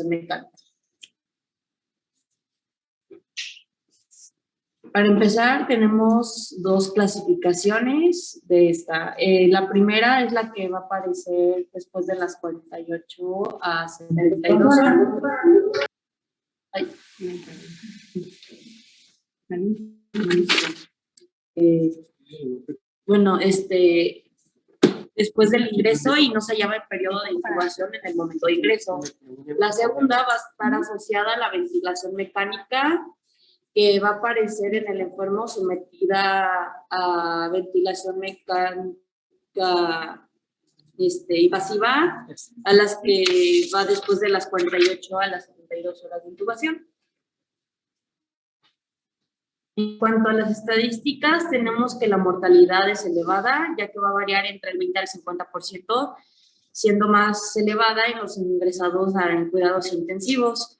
mecánica. Para empezar, tenemos dos clasificaciones de esta. La primera es la que va a aparecer después de las 48 a 72 horas. Ay, bueno, después del ingreso y no se llama el periodo de incubación en el momento de ingreso. La segunda va a estar asociada a la ventilación mecánica, que va a aparecer en el enfermo sometida a ventilación mecánica invasiva, a las que va después de las 48 a las 72 horas de intubación. En cuanto a las estadísticas, tenemos que la mortalidad es elevada, ya que va a variar entre el 20 al 50%, siendo más elevada en los ingresados en cuidados intensivos,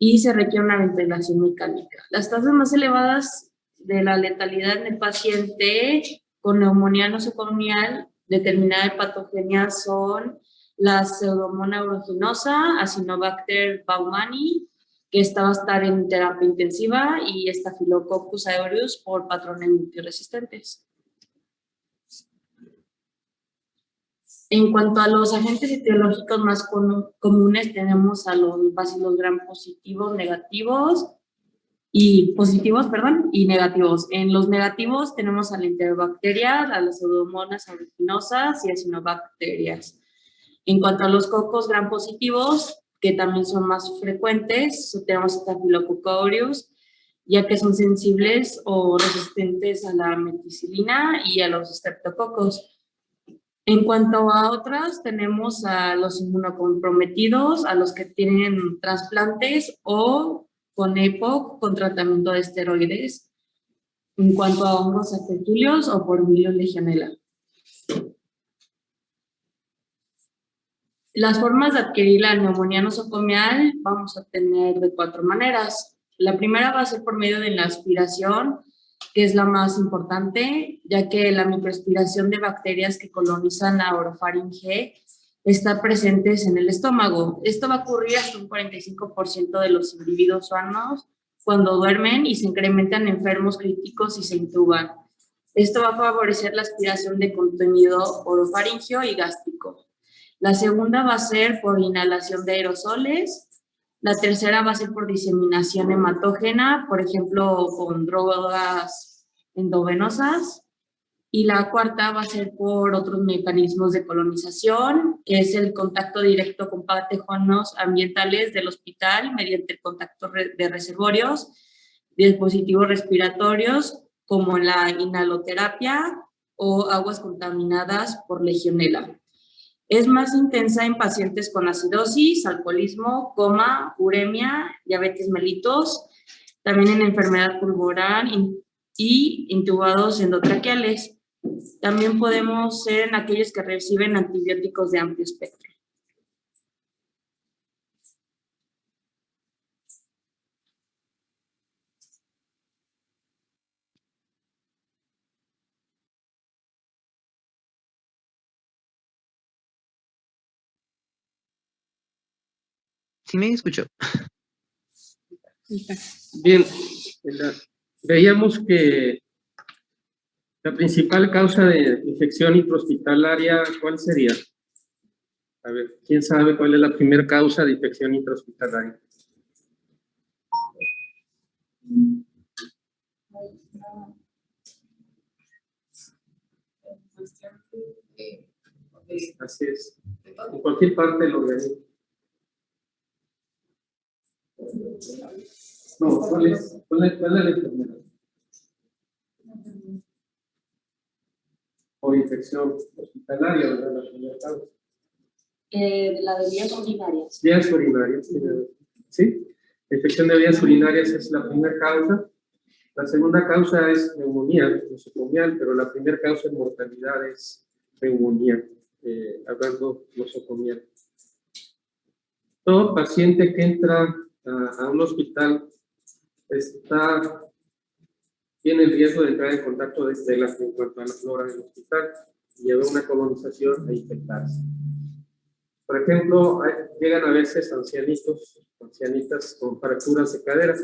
y se requiere una ventilación mecánica. Las tasas más elevadas de la letalidad en el paciente con neumonía nosocomial determinada de patogenia son la Pseudomonas aeruginosa, Acinetobacter baumannii, que esta va a estar en terapia intensiva, y Staphylococcus aureus por patrones multiresistentes. En cuanto a los agentes etiológicos más comunes, tenemos a los bacilos gram positivos, y negativos. En los negativos tenemos a la enterobacteria, a las Pseudomonas aeruginosas y acinobacterias. En cuanto a los cocos gram positivos, que también son más frecuentes, tenemos Staphylococcus aureus, ya que son sensibles o resistentes a la meticilina y a los estreptococos. En cuanto a otras, tenemos a los inmunocomprometidos, a los que tienen trasplantes o con EPOC, con tratamiento de esteroides. En cuanto a hongos acetúleos o por virus legionela. Las formas de adquirir la neumonía nosocomial vamos a tener de 4 maneras. La primera va a ser por medio de la aspiración, que es la más importante, ya que la microaspiración de bacterias que colonizan la orofaringe está presentes en el estómago. Esto va a ocurrir hasta un 45% de los individuos sanos cuando duermen y se incrementan enfermos críticos y se intuban. Esto va a favorecer la aspiración de contenido orofaringeo y gástrico. La segunda va a ser por inhalación de aerosoles. La tercera va a ser por diseminación hematógena, por ejemplo, con drogas endovenosas. Y la cuarta va a ser por otros mecanismos de colonización, que es el contacto directo con patógenos ambientales del hospital mediante el contacto de reservorios, dispositivos respiratorios, como la inhaloterapia o aguas contaminadas por legionela. Es más intensa en pacientes con acidosis, alcoholismo, coma, uremia, diabetes mellitus, también en enfermedad pulmonar y intubados endotraqueales. También podemos ser en aquellos que reciben antibióticos de amplio espectro. ¿Sí me escuchó? Bien, veíamos que la principal causa de infección intrahospitalaria, ¿cuál sería? A ver, ¿quién sabe cuál es la primera causa de infección intrahospitalaria? Así es, en cualquier parte del organismo. No, ¿cuál es la enfermedad? O infección hospitalaria, ¿verdad? La primera causa. La de vías urinarias. Vías urinarias, ¿sí? La infección de vías urinarias es la primera causa. La segunda causa es neumonía nosocomial, pero la primera causa de mortalidad es neumonía, hablando nosocomial. Todo paciente que entra a un hospital tiene el riesgo de entrar en contacto de estelas en cuanto a la flora del hospital y llevar una colonización e infectarse. Por ejemplo, llegan a veces ancianitos, ancianitas con fracturas de cadera.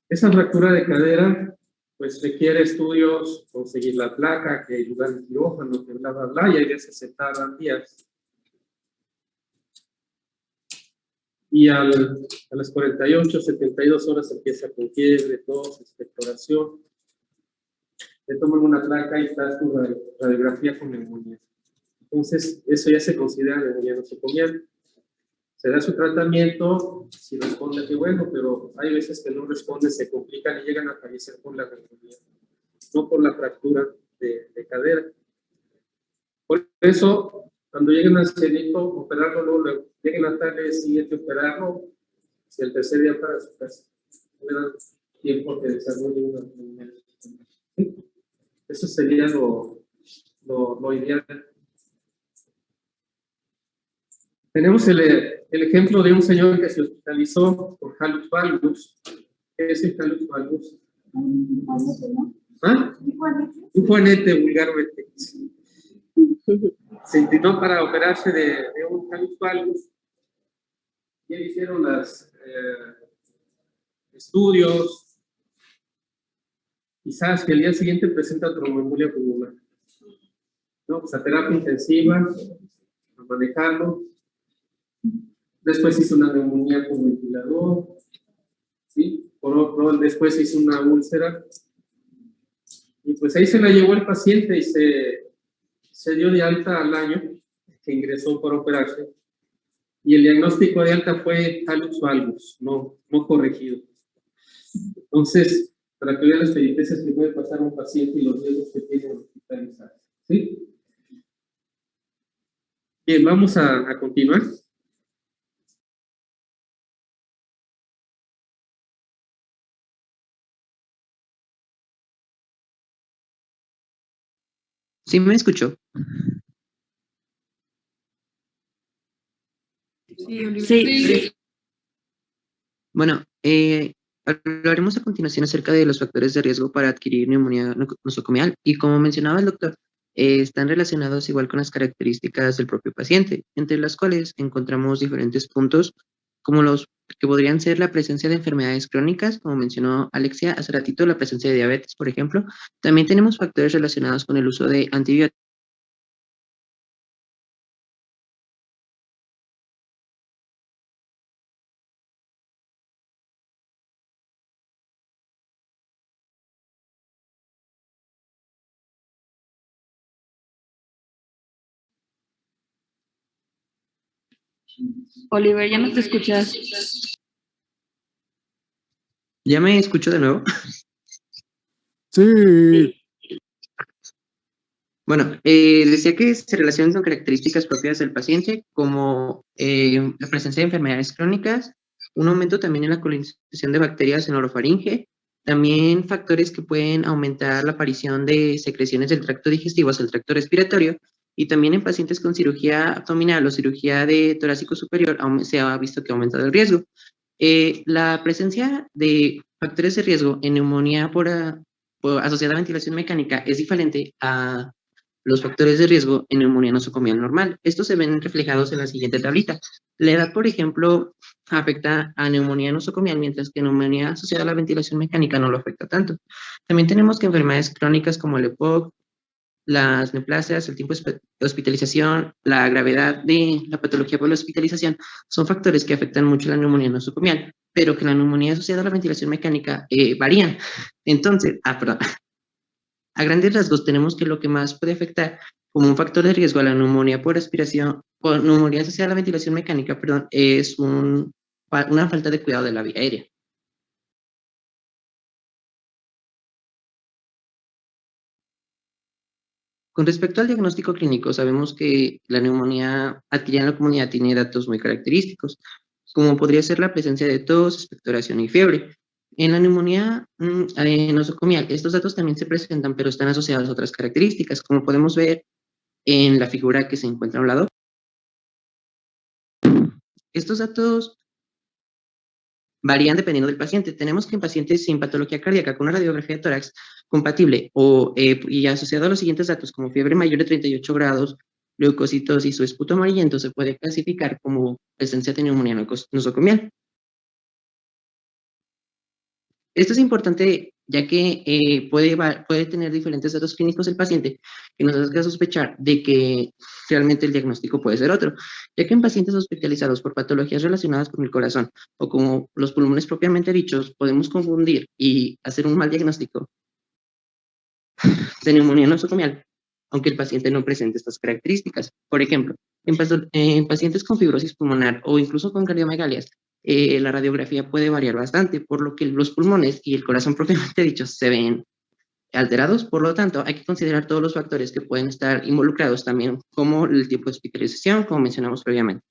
Esa fractura de cadera, pues requiere estudios, conseguir la placa, que ayuda al quirófano, que bla, bla, bla, y hay veces se tardan días. Y a las 48, 72 horas empieza con fiebre, tos, expectoración. Le toman una placa y está su radiografía con neumonía. Entonces, eso ya se considera neumonía nosocomial. Se da su tratamiento, si responde, qué bueno, pero hay veces que no responden, se complican y llegan a fallecer por la neumonía, no por la fractura de cadera. Por eso, cuando lleguen al ancianito, operarlo, luego lleguen a la tarde siguiente, operarlo, si el tercer día para su casa, no dan tiempo que desarrolle una neumonía. ¿Sí? Eso sería lo ideal. Tenemos el ejemplo de un señor que se hospitalizó por hallux valgus. ¿Qué es el hallux valgus? ¿Ah? Un juanete, vulgarmente. Se intentó para operarse de un hallux valgus. Ya hicieron los estudios. Quizás que el día siguiente presenta tromboembolia pulmonar. No, pues a terapia intensiva, a manejarlo. Después hizo una neumonía con ventilador, ¿sí? Por otro, después hizo una úlcera. Y pues ahí se la llevó el paciente y se dio de alta al año, que ingresó para operarse. Y el diagnóstico de alta fue hallux valgus, no corregido. Entonces, para que vean las peripecias que puede pasar un paciente y los riesgos que tiene hospitalizar. ¿Sí? Bien, vamos a continuar. ¿Sí me escuchó? Sí. Bueno, hablaremos a continuación acerca de los factores de riesgo para adquirir neumonía nosocomial y como mencionaba el doctor, están relacionados igual con las características del propio paciente, entre las cuales encontramos diferentes puntos como los que podrían ser la presencia de enfermedades crónicas, como mencionó Alexia hace ratito, la presencia de diabetes, por ejemplo. También tenemos factores relacionados con el uso de antibióticos. Oliver, ya no te escuchas. ¿Ya me escucho de nuevo? Sí. Bueno, decía que se relacionan con características propias del paciente, como la presencia de enfermedades crónicas, un aumento también en la colonización de bacterias en orofaringe, también factores que pueden aumentar la aparición de secreciones del tracto digestivo hacia el tracto respiratorio, y también en pacientes con cirugía abdominal o cirugía de torácico superior se ha visto que ha aumentado el riesgo. La presencia de factores de riesgo en neumonía por asociada a ventilación mecánica es diferente a los factores de riesgo en neumonía nosocomial normal. Estos se ven reflejados en la siguiente tablita. La edad, por ejemplo, afecta a neumonía nosocomial, mientras que neumonía asociada a la ventilación mecánica no lo afecta tanto. También tenemos que enfermedades crónicas como el EPOC, las neoplasias, el tiempo de hospitalización, la gravedad de la patología por la hospitalización, son factores que afectan mucho la neumonía nosocomial, pero que la neumonía asociada a la ventilación mecánica varían. Entonces, perdón. A grandes rasgos tenemos que lo que más puede afectar como un factor de riesgo a la neumonía por aspiración, o neumonía asociada a la ventilación mecánica, perdón, es una falta de cuidado de la vía aérea. Con respecto al diagnóstico clínico, sabemos que la neumonía adquirida en la comunidad tiene datos muy característicos, como podría ser la presencia de tos, expectoración y fiebre. En la neumonía nosocomial, estos datos también se presentan, pero están asociados a otras características, como podemos ver en la figura que se encuentra a un lado. Estos datos varían dependiendo del paciente. Tenemos que en pacientes sin patología cardíaca con una radiografía de tórax compatible y asociado a los siguientes datos como fiebre mayor de 38 grados, leucocitosis o esputo amarillento, se puede clasificar como presencia de neumonía nosocomial. Esto es importante ya que puede tener diferentes datos clínicos el paciente que nos haga sospechar de que realmente el diagnóstico puede ser otro, ya que en pacientes hospitalizados por patologías relacionadas con el corazón o como los pulmones propiamente dichos, podemos confundir y hacer un mal diagnóstico de neumonía nosocomial, aunque el paciente no presente estas características. Por ejemplo, en pacientes con fibrosis pulmonar o incluso con cardiomegalias, la radiografía puede variar bastante, por lo que los pulmones y el corazón propiamente dichos se ven alterados. Por lo tanto, hay que considerar todos los factores que pueden estar involucrados también, como el tipo de hospitalización, como mencionamos previamente.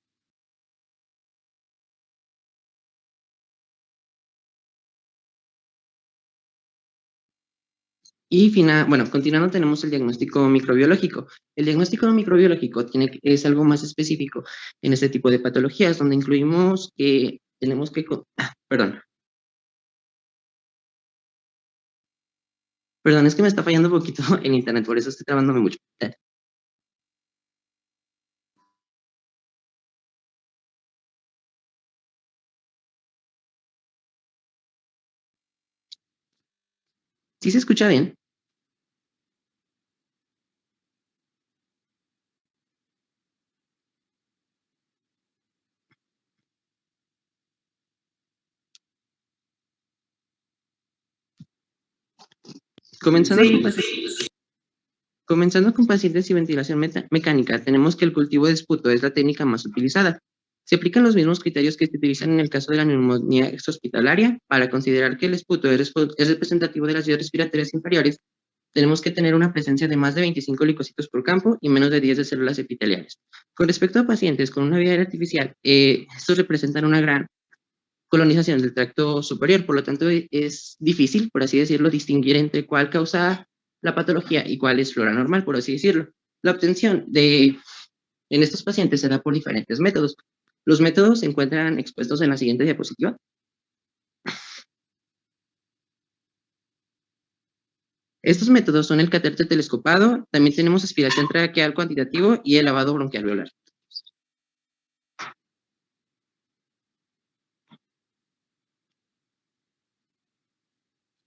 Y continuando, tenemos el diagnóstico microbiológico. El diagnóstico microbiológico es algo más específico en este tipo de patologías, donde incluimos que tenemos que... Perdón, es que me está fallando un poquito en internet, por eso estoy trabándome mucho. ¿Sí se escucha bien? Comenzando con pacientes y ventilación mecánica, tenemos que el cultivo de esputo es la técnica más utilizada. Se aplican los mismos criterios que se utilizan en el caso de la neumonía extrahospitalaria. Para considerar que el esputo es representativo de las vías respiratorias inferiores, tenemos que tener una presencia de más de 25 leucocitos por campo y menos de 10 de células epiteliales. Con respecto a pacientes con una vía aérea artificial, estos representan una gran colonización del tracto superior, por lo tanto es difícil, por así decirlo, distinguir entre cuál causa la patología y cuál es flora normal, por así decirlo. La obtención en estos pacientes se da por diferentes métodos. Los métodos se encuentran expuestos en la siguiente diapositiva. Estos métodos son el catéter telescopado, también tenemos aspiración traqueal cuantitativo y el lavado bronquialveolar.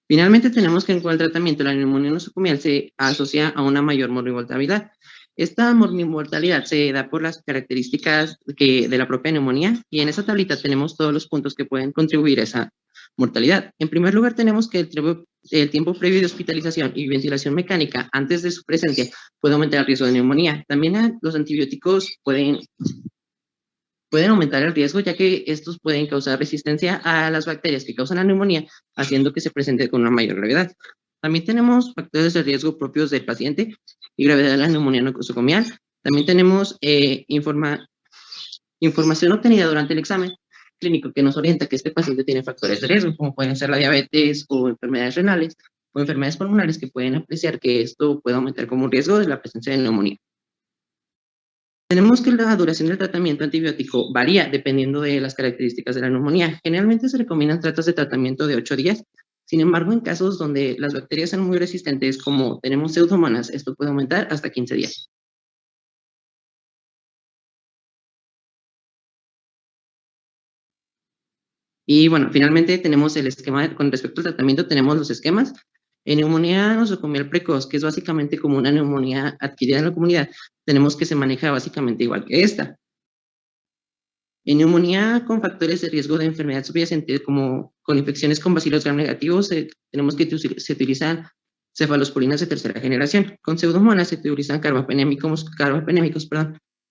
Finalmente, tenemos que en el tratamiento de la neumonía nosocomial se asocia a una mayor morbi-mortalidad. Esta morbi-mortalidad se da por las características de la propia neumonía, y en esa tablita tenemos todos los puntos que pueden contribuir a esa mortalidad. En primer lugar, tenemos que el tiempo previo de hospitalización y ventilación mecánica antes de su presencia puede aumentar el riesgo de neumonía. También los antibióticos pueden aumentar el riesgo, ya que estos pueden causar resistencia a las bacterias que causan la neumonía, haciendo que se presente con una mayor gravedad. También tenemos factores de riesgo propios del paciente y gravedad de la neumonía nosocomial. También tenemos información obtenida durante el examen clínico que nos orienta que este paciente tiene factores de riesgo, como pueden ser la diabetes o enfermedades renales o enfermedades pulmonares, que pueden apreciar que esto puede aumentar como un riesgo de la presencia de neumonía. Tenemos que la duración del tratamiento antibiótico varía dependiendo de las características de la neumonía. Generalmente se recomiendan tratos de tratamiento de 8 días. Sin embargo, en casos donde las bacterias son muy resistentes, como tenemos pseudomonas, esto puede aumentar hasta 15 días. Y bueno, finalmente tenemos el esquema. Con respecto al tratamiento, tenemos los esquemas. En neumonía nosocomial precoz, que es básicamente como una neumonía adquirida en la comunidad, tenemos que se maneja básicamente igual que esta. En neumonía con factores de riesgo de enfermedad subyacente, como con infecciones con bacilos gram negativos, tenemos que se utilizan cefalosporinas de tercera generación. Con pseudomonas se utilizan carbapenémicos,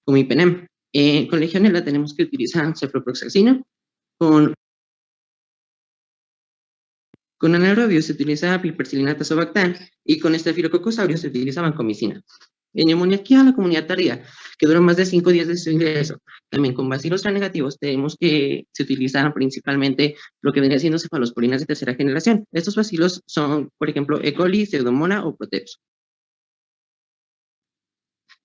como Ipenem. Con legionela tenemos que utilizar cefaloproxacino. Con anaerobios se utiliza piperacillina tazobactam, y con estafilococcus aureus se utiliza vancomicina. En neumonía aquí a la comunidad tardía, que dura más de 5 días de su ingreso, también con bacilos gram negativos, tenemos que se utilizan principalmente lo que vendría siendo cefalosporinas de tercera generación. Estos bacilos son, por ejemplo, E. coli, Pseudomonas o Proteus.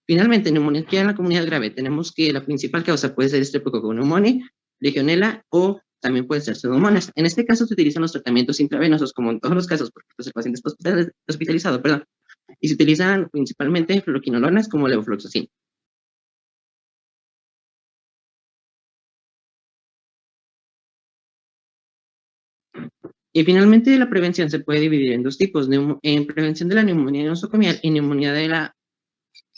Finalmente, en neumonía aquí en la comunidad grave, tenemos que la principal causa puede ser Streptococcus pneumoniae, legionela o también pueden ser pseudomonas. En este caso se utilizan los tratamientos intravenosos, como en todos los casos, porque pues, el paciente está hospitalizado, y se utilizan principalmente fluoroquinolonas como levofloxacina. Y finalmente, la prevención se puede dividir en dos tipos, en prevención de la neumonía nosocomial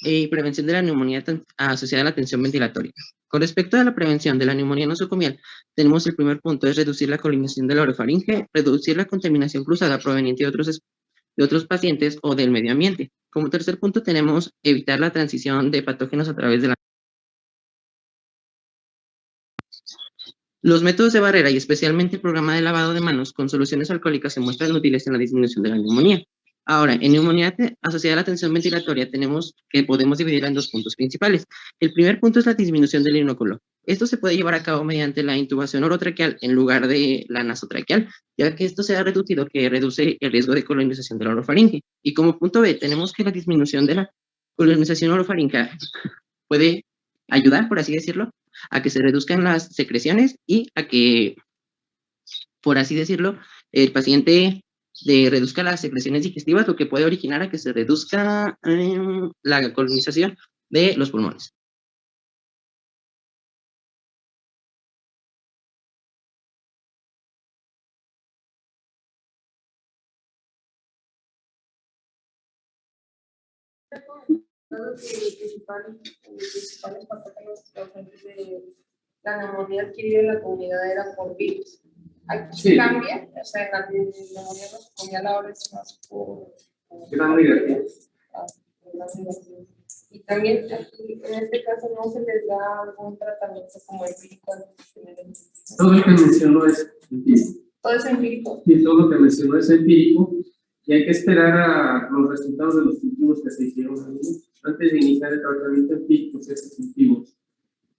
y prevención de la neumonía asociada a la tensión ventilatoria. Con respecto a la prevención de la neumonía nosocomial, tenemos el primer punto, es reducir la colonización de la orofaringe, reducir la contaminación cruzada proveniente de otros pacientes o del medio ambiente. Como tercer punto tenemos evitar la transición de patógenos a través de la... Los métodos de barrera y especialmente el programa de lavado de manos con soluciones alcohólicas se muestran útiles en la disminución de la neumonía. Ahora, en neumonía asociada a la tensión ventilatoria tenemos que podemos dividirla en dos puntos principales. El primer punto es la disminución del inóculo. Esto se puede llevar a cabo mediante la intubación orotraqueal en lugar de la nasotraqueal, ya que esto se ha reducido, que reduce el riesgo de colonización de la orofaringe. Y como punto B, tenemos que la disminución de la colonización orofaringea puede ayudar, por así decirlo, a que se reduzcan las secreciones y a que, por así decirlo, el paciente reduzca las secreciones digestivas, lo que puede originar a que se reduzca la colonización de los pulmones. Los principales patógenos causantes de la neumonía adquirida en la comunidad era por virus. Aquí Sí. cambia, o sea, en la neumonía nosocomial ahora es más por Gran negativo. y también aquí, en este caso no se les da algún tratamiento como empírico. Todo lo que mencionó es empírico. Todo es empírico. Y todo lo que mencionó es empírico. Y hay que esperar a los resultados de los cultivos que se hicieron ahí, antes de iniciar el tratamiento empírico, esos cultivos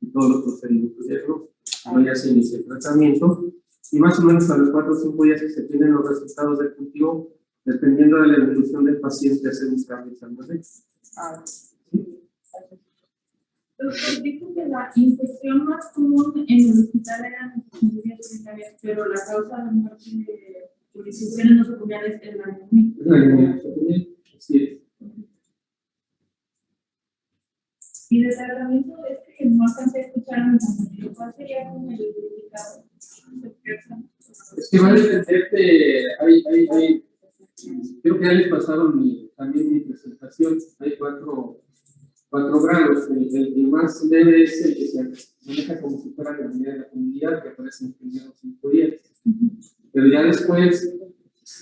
y todos los procedimientos de diagnóstico. Luego ya se inicia el tratamiento y más o menos a los 4 o 5 días que se tienen los resultados del cultivo, dependiendo de la evolución del paciente, hacemos cambios al modelo. Doctor, dijo que la infección más común en el hospital eran infecciones urinarias, pero la causa de muerte por infecciones nosocomiales es la neumonía. Es la neumonía nosocomial, así es. Y de tratamiento que no alcancé a escuchar en el sentido, ¿cuál sería como el indicado? Es que va a depender de, creo que ya les pasaron también mi presentación, hay cuatro grados, el más leve es el que se maneja como si fuera la unidad de la comunidad, que aparece en los primeros 5 días, pero ya después,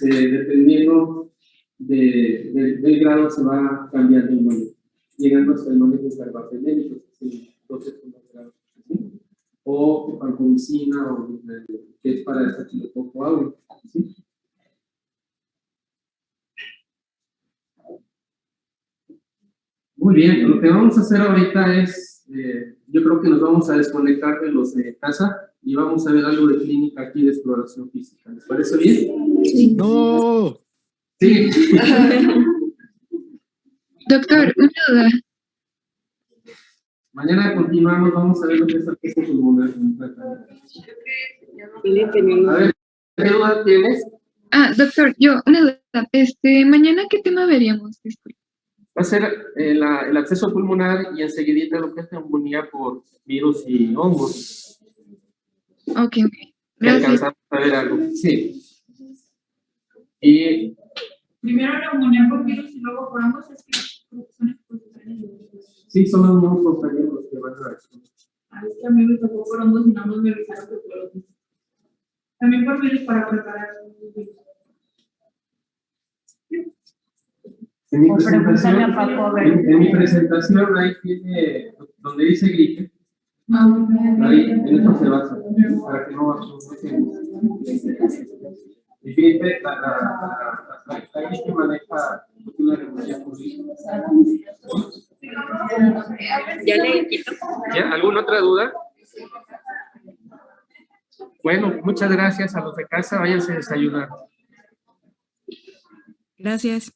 dependiendo del grado, se va cambiando el manejo, llegando hasta el manejo carbapenémico, entonces grados, ¿sí? O vancomicina, o que es para estafilococo aureus, ¿sí? Muy bien, lo que vamos a hacer ahorita es, yo creo que nos vamos a desconectar de los de casa y vamos a ver algo de clínica aquí de exploración física. ¿Les parece bien? Sí. No. Sí. Doctor, una duda. Mañana continuamos, vamos a ver lo que es el peso pulmonar. A ver, ¿qué duda tienes? Doctor, una duda. Mañana, ¿qué tema veríamos? Disculpe. Va a ser el acceso pulmonar y enseguidita lo que es neumonía por virus y hongos. Ok. Que Gracias. alcanzamos a ver algo. Sí. Y Primero neumonía por virus y luego por ambos, es que son exposiciones. sí, son los mismos compañeros los que van a ver. Es que a mí me tocó por ambos y no me revisaron que por los mismos. También por virus para preparar un virus. En mi presentación ahí tiene, donde dice gripe, ahí en eso se basa, para que no y gripe, la gripe maneja una neumonía por virus. Ya le quito. ¿Ya? ¿Alguna otra duda? Bueno, muchas gracias a los de casa, váyanse a desayunar. Gracias.